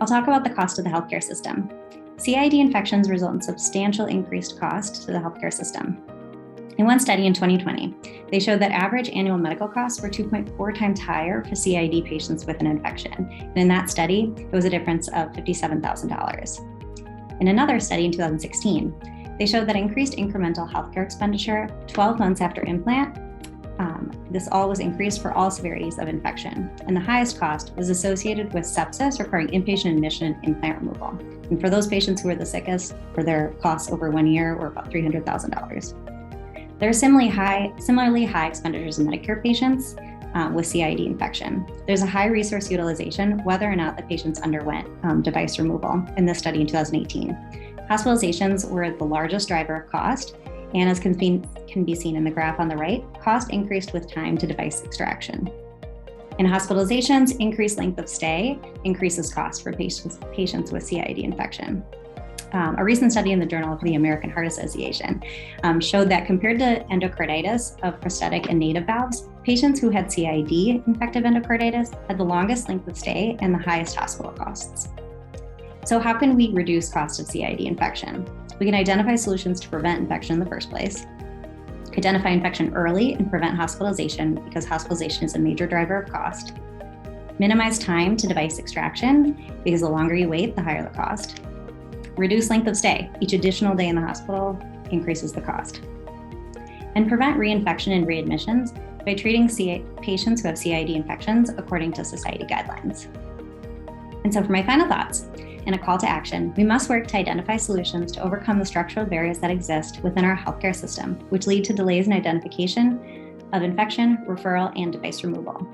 I'll talk about the cost of the healthcare system. CIED infections result in substantial increased cost to the healthcare system. In one study in 2020, they showed that average annual medical costs were 2.4 times higher for CIED patients with an infection. And in that study, it was a difference of $57,000. In another study in 2016, they showed that increased incremental healthcare expenditure 12 months after implant, this all was increased for all severities of infection. And the highest cost was associated with sepsis requiring inpatient admission and implant removal. And for those patients who were the sickest, for their costs over 1 year were about $300,000. There are similarly high expenditures in Medicare patients with CIED infection. There's a high resource utilization whether or not the patients underwent device removal in this study in 2018. Hospitalizations were the largest driver of cost, and as can be seen in the graph on the right, cost increased with time to device extraction. In hospitalizations, increased length of stay increases cost for patients with CIED infection. A recent study in the Journal of the American Heart Association showed that compared to endocarditis of prosthetic and native valves, patients who had CIED infective endocarditis had the longest length of stay and the highest hospital costs. So how can we reduce cost of CIED infection? We can identify solutions to prevent infection in the first place, identify infection early and prevent hospitalization because hospitalization is a major driver of cost, minimize time to device extraction because the longer you wait, the higher the cost, reduce length of stay. Each additional day in the hospital increases the cost, and prevent reinfection and readmissions by treating patients who have CIED infections according to society guidelines. And so for my final thoughts, and a call to action, we must work to identify solutions to overcome the structural barriers that exist within our healthcare system, which lead to delays in identification of infection, referral, and device removal.